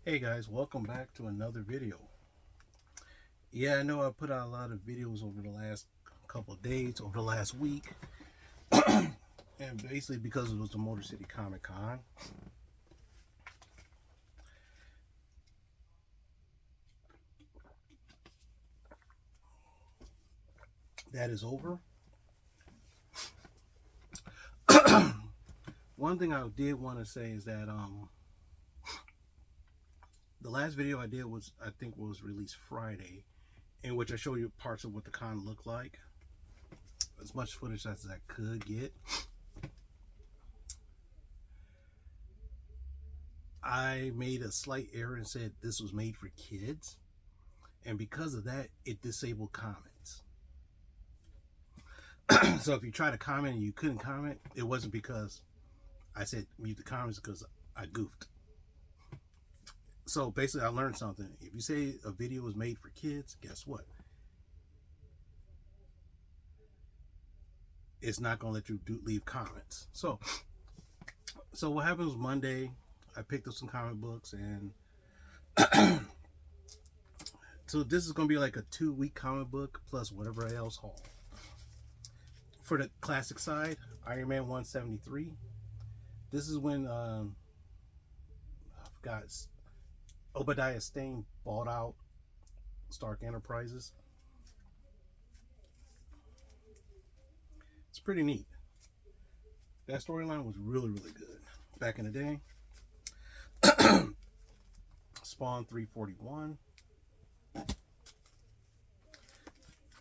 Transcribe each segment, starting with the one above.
Hey guys, welcome back to another video. Yeah, I know I put out a lot of videos over the last couple of days, over the last week, and basically because it was the Motor City Comic Con. That is over. One thing I did want to say is that the last video I did was, I think, was released Friday, in which I showed you parts of what the con looked like, as much footage as I could get. I made a slight error and said this was made for kids, and because of that, it disabled comments. So if you try to comment and you couldn't comment, it wasn't because I said mute the comments, because I goofed. So basically, I learned something. If you say a video was made for kids, guess what? It's not going to let you leave comments. So what happened was Monday, I picked up some comic books, and so this is going to be like a 2-week comic book plus whatever else haul. For the classic side, Iron Man 173. This is when I forgot, Obadiah Stane bought out Stark Enterprises. It's pretty neat. That storyline was really, really good back in the day. Spawn 341.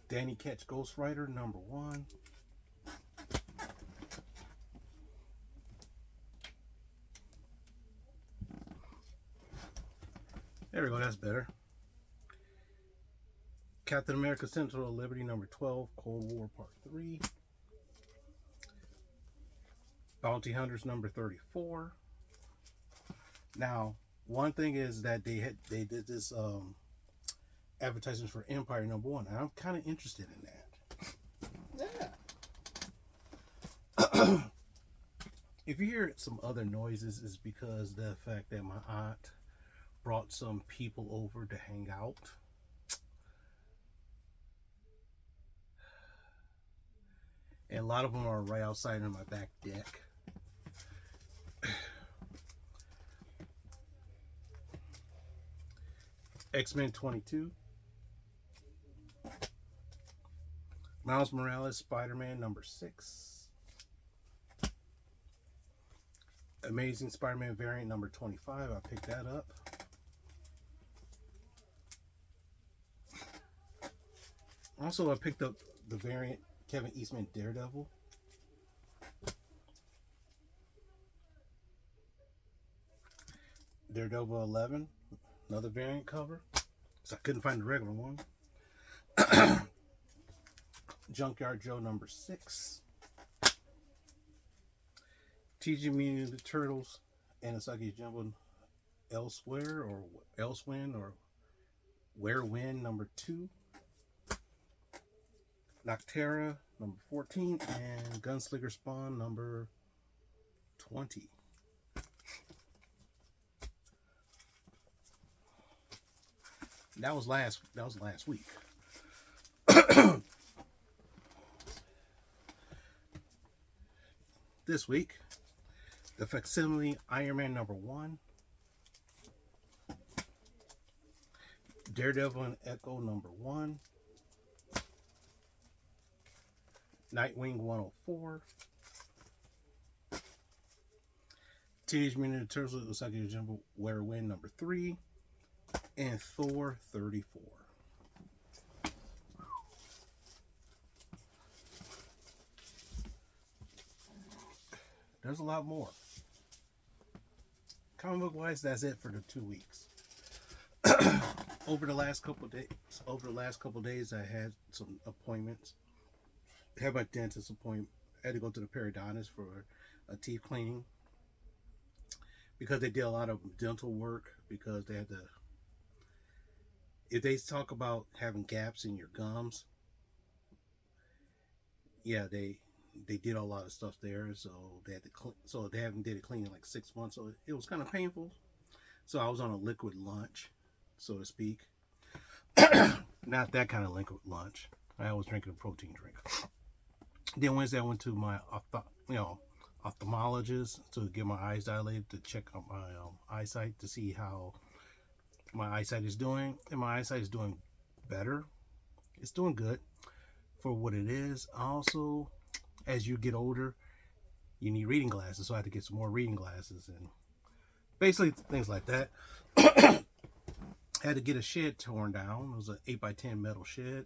Danny Ketch Ghost Rider #1. There we go, that's better. Captain America Sentinel of Liberty #12, Cold War Part 3. Bounty Hunters #34. Now, one thing is that they did this advertisement for Empire #1, and I'm kind of interested in that. Yeah. If you hear some other noises, it's because the fact that my aunt brought some people over to hang out. And a lot of them are right outside on my back deck. X-Men 22. Miles Morales Spider-Man #6. Amazing Spider-Man variant #25. I picked that up. Also, I picked up the variant Kevin Eastman Daredevil. Daredevil 11. Another variant cover. So I couldn't find the regular one. Junkyard Joe #6. TG Mutant Ninja Turtles Anisaki Jumbo Elsewhere or Elsewin or Where Win #2. Noctera #14 and Gunslinger Spawn #20. That was last week. This week, the facsimile Iron Man #1, Daredevil and Echo #1, Nightwing 104, Teenage Mutant Ninja Turtles Usagi Jumbo Where Win #3, and Thor 34. There's a lot more. Comic book wise, that's it for the 2 weeks. Over the last couple days, I had some appointments. I had my dentist appointment. I had to go to the periodontist for a teeth cleaning because they did a lot of dental work. Because they had to, if they talk about having gaps in your gums, yeah, they did a lot of stuff there. So they had to clean. So they haven't did a cleaning in like 6 months. So it was kind of painful. So I was on a liquid lunch, so to speak. Not that kind of liquid lunch. I was drinking a protein drink. Then Wednesday I went to my ophthalmologist to get my eyes dilated to check out my eyesight to see how my eyesight is doing, and my eyesight is doing better. It's doing good for what it is. Also, as you get older, you need reading glasses, so I had to get some more reading glasses and basically things like that. Had to get a shed torn down. It was an 8x10 metal shed.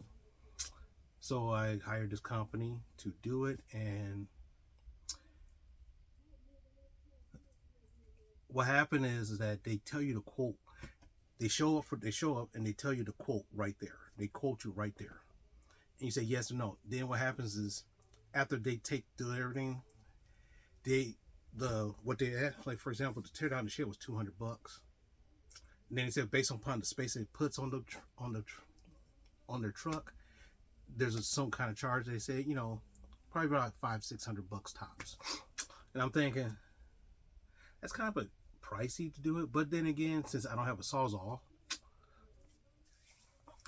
So I hired this company to do it, and what happened is that they tell you to quote. They show up and they tell you to quote right there. They quote you right there, and you say yes or no. Then what happens is, after they do everything, what they ask, like for example, to tear down the shed was $200. And then they said based upon the space it puts on their truck, there's some kind of charge. They say, probably about $500-600 tops. And I'm thinking that's kind of pricey to do it, but then again, since I don't have a Sawzall,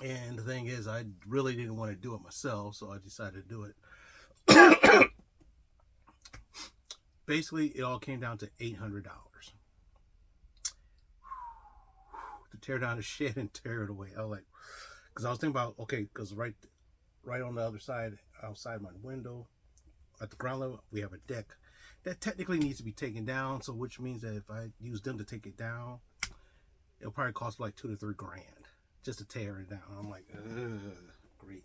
and the thing is, I really didn't want to do it myself, so I decided to do it. Basically, it all came down to $800 to tear down the shed and tear it away. I was like, because I was thinking about, okay, because right on the other side, outside my window, at the ground level, we have a deck that technically needs to be taken down. So which means that if I use them to take it down, it'll probably cost like $2 to $3 grand just to tear it down. I'm like, great.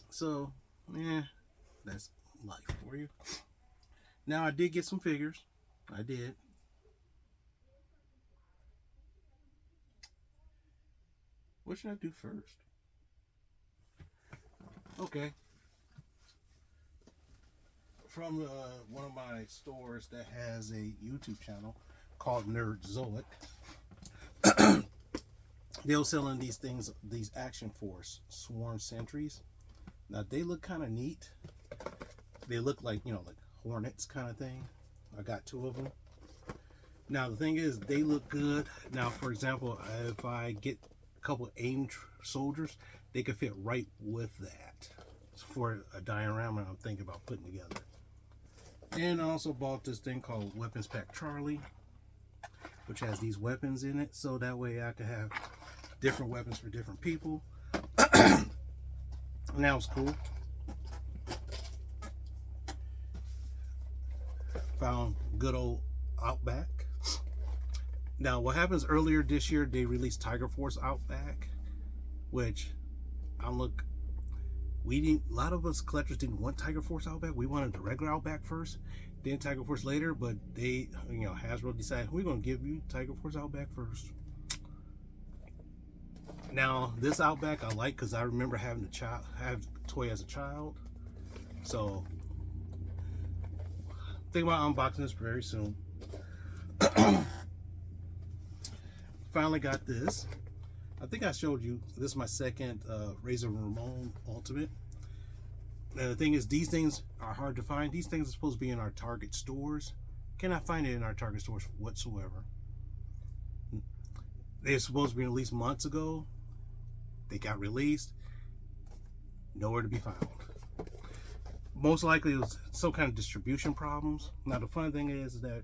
So yeah, that's life for you. Now I did get some figures. I did. What should I do first? Okay. From one of my stores that has a YouTube channel called Nerdzoic. They were selling these things, these Action Force Swarm Sentries. Now they look kind of neat. They look like, like Hornets kind of thing. I got 2 of them. Now the thing is, they look good. Now, for example, if I get a couple of AIM soldiers, they could fit right with that for a diorama I'm thinking about putting together. And I also bought this thing called Weapons Pack Charlie, which has these weapons in it, so that way I could have different weapons for different people. And that was cool. Found good old Outback. Now what happens, earlier this year they released Tiger Force Outback, which a lot of us collectors didn't want Tiger Force Outback. We wanted the regular Outback first, then Tiger Force later, but they, Hasbro decided we're going to give you Tiger Force Outback first. Now this Outback I like because I remember having have the toy as a child, so think about unboxing this very soon. Finally got this. I think I showed you, this is my second Razor Ramon Ultimate. And the thing is, these things are hard to find. These things are supposed to be in our Target stores. Cannot find it in our Target stores whatsoever. They're supposed to be released months ago. They got released. Nowhere to be found. Most likely it was some kind of distribution problems. Now the funny thing is that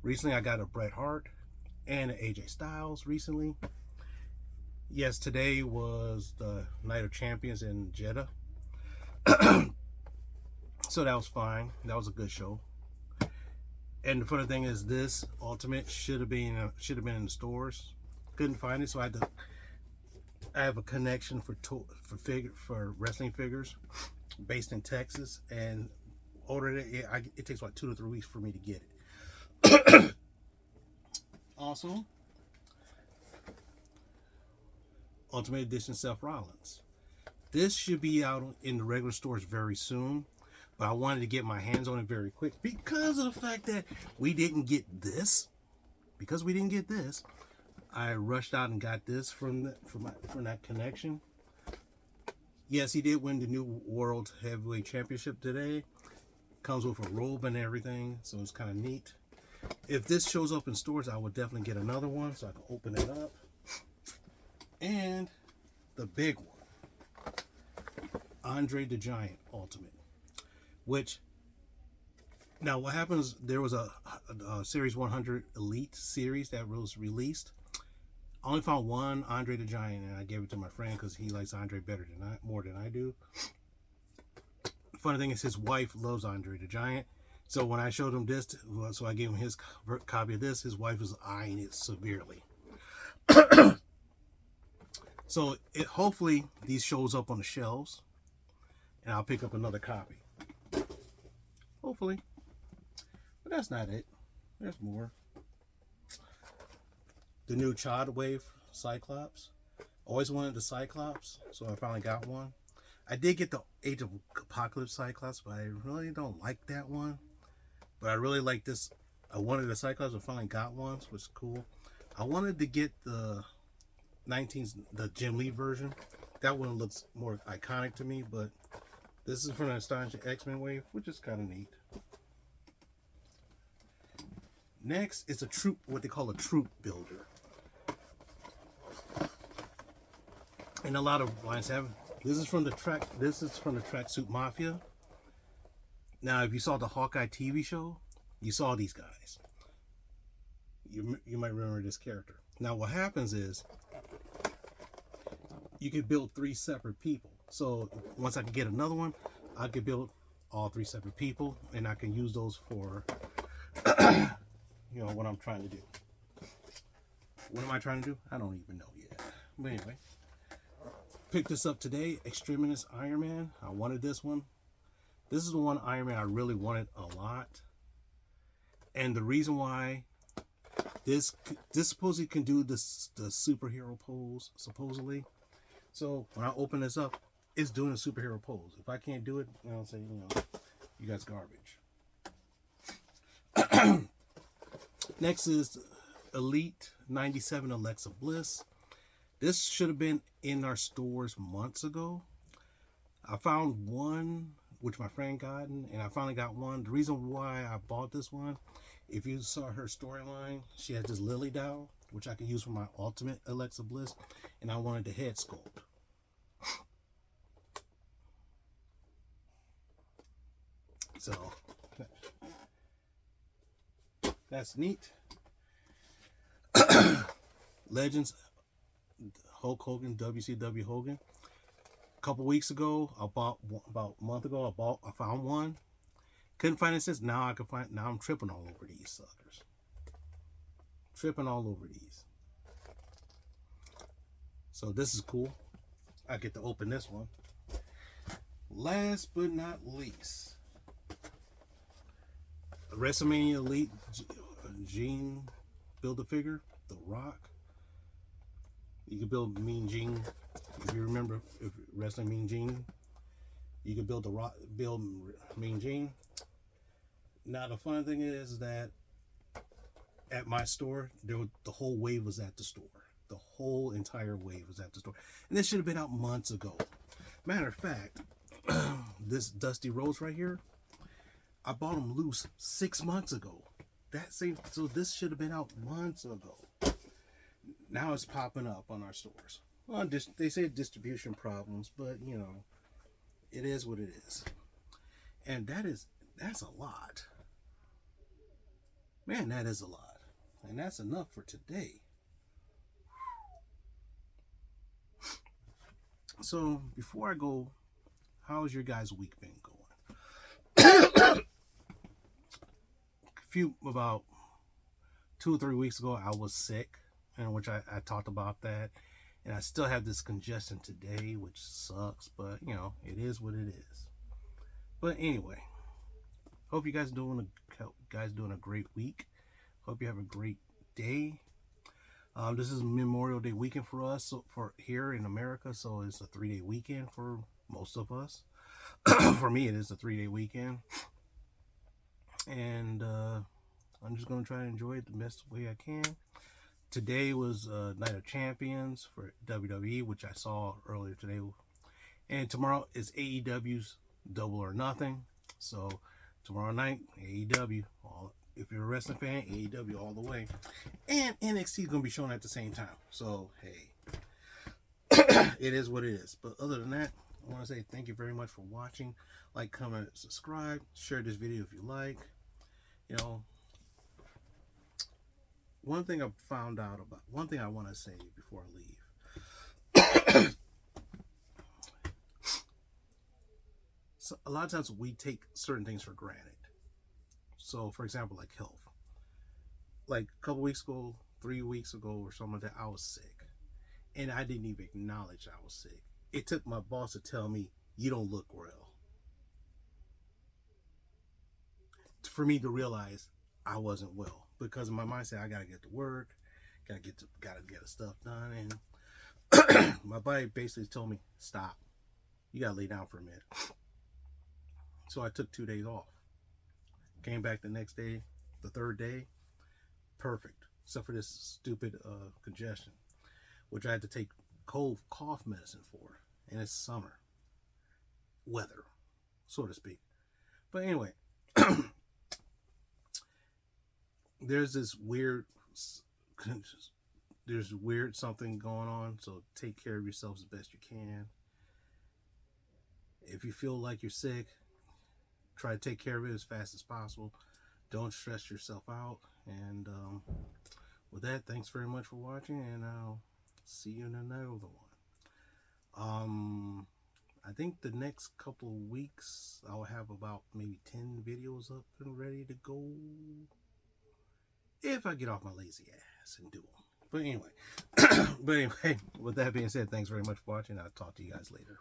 recently I got a Bret Hart and an AJ Styles recently. Yes, today was the Night of Champions in Jeddah. So that was fine. That was a good show. And the funny thing is, this Ultimate should have been in the stores. Couldn't find it, so I have a connection for wrestling figures based in Texas, and ordered it. It takes about 2 to 3 weeks for me to get it. Also, Ultimate Edition Seth Rollins. This should be out in the regular stores very soon, but I wanted to get my hands on it very quick because of the fact that we didn't get this. Because we didn't get this, I rushed out and got this from that connection. Yes, he did win the new World Heavyweight Championship today. Comes with a robe and everything, so it's kind of neat. If this shows up in stores, I would definitely get another one so I can open it up. And the big one, Andre the Giant Ultimate, which, now what happens, there was a Series 100 Elite series that was released. I only found one Andre the Giant, and I gave it to my friend because he likes Andre more than I do. The funny thing is his wife loves Andre the Giant. So when I showed him this, so I gave him his copy of this, his wife was eyeing it severely. So hopefully these shows up on the shelves, and I'll pick up another copy. Hopefully. But that's not it. There's more. The new Chad Wave Cyclops. Always wanted the Cyclops, so I finally got one. I did get the Age of Apocalypse Cyclops, but I really don't like that one. But I really like this. I wanted the Cyclops, I finally got one, which is cool. I wanted to get the Jim Lee version. That one looks more iconic to me, but this is from the Astonishing X-Men wave, which is kind of neat. Next is a troop, what they call a troop builder. And a lot of lines have. This is from the Tracksuit Mafia. Now, if you saw the Hawkeye TV show, you saw these guys. You might remember this character. Now, what happens is you could build 3 separate people. So once I can get another one, I could build all 3 separate people, and I can use those for what I'm trying to do. What am I trying to do? I don't even know yet. But anyway, picked this up today. Extremis Iron Man. I wanted this one. This is the one Iron Man I really wanted a lot. And the reason why this supposedly can do the superhero pose, supposedly. So when I open this up, it's doing a superhero pose. If I can't do it, I'll say, you guys garbage. Next is Elite 97 Alexa Bliss. This should have been in our stores months ago. I found one, which my friend got, and I finally got one. The reason why I bought this one, if you saw her storyline, she had this Lily doll, which I can use for my ultimate Alexa Bliss, and I wanted the head sculpt. So that's neat. Legends Hulk Hogan, WCW Hogan. A couple weeks ago, about a month ago, I found one. Couldn't find it since. Now I'm tripping all over these suckers. Tripping all over these. So this is cool. I get to open this one. Last but not least, WrestleMania Elite Gene Build-A-Figure, The Rock. You can build Mean Gene. If you remember Wrestling Mean Gene, you can build Mean Gene. Now the funny thing is that at my store, the whole wave was at the store. The whole entire wave was at the store, and this should have been out months ago. Matter of fact, this Dusty Rhodes right here, I bought him loose 6 months ago. So this should have been out months ago. Now it's popping up on our stores. Well, they say distribution problems, but it is what it is. And that's a lot. Man, that is a lot. And that's enough for today. So before I go, how's your guys' week been going? About 2 or 3 weeks ago, I was sick, in which I talked about that, and I still have this congestion today, which sucks, but it is what it is. But anyway, hope you guys doing a great week. Hope you have a great day. This is Memorial Day weekend for us, for here in America, so it's a 3-day weekend for most of us. For me, it is a 3-day weekend. And I'm just going to try to enjoy it the best way I can. Today was Night of Champions for WWE, which I saw earlier today. And tomorrow is AEW's Double or Nothing. So tomorrow night, AEW, If you're a wrestling fan, AEW all the way. And NXT is going to be shown at the same time. So, hey, it is what it is. But other than that, I want to say thank you very much for watching. Like, comment, subscribe. Share this video if you like. You know, one thing I found out about, one thing I want to say before I leave. So a lot of times we take certain things for granted. So, for example, like health. Like a couple weeks ago, 3 weeks ago or something like that, I was sick. And I didn't even acknowledge I was sick. It took my boss to tell me, you don't look well. For me to realize I wasn't well. Because in my mind said, I got to get to work. Got to get the stuff done. And my body basically told me, stop. You got to lay down for a minute. So I took 2 days off. Came back the next day, the third day, perfect. Except for this stupid congestion, which I had to take cold cough medicine for. And it's summer weather, so to speak. But anyway, there's weird something going on. So take care of yourselves as best you can. If you feel like you're sick, try to take care of it as fast as possible. Don't stress yourself out. And with that, thanks very much for watching, and I'll see you in another one. I think the next couple of weeks I'll have about maybe 10 videos up and ready to go, if I get off my lazy ass and do them. But anyway, with that being said, thanks very much for watching. I'll talk to you guys later.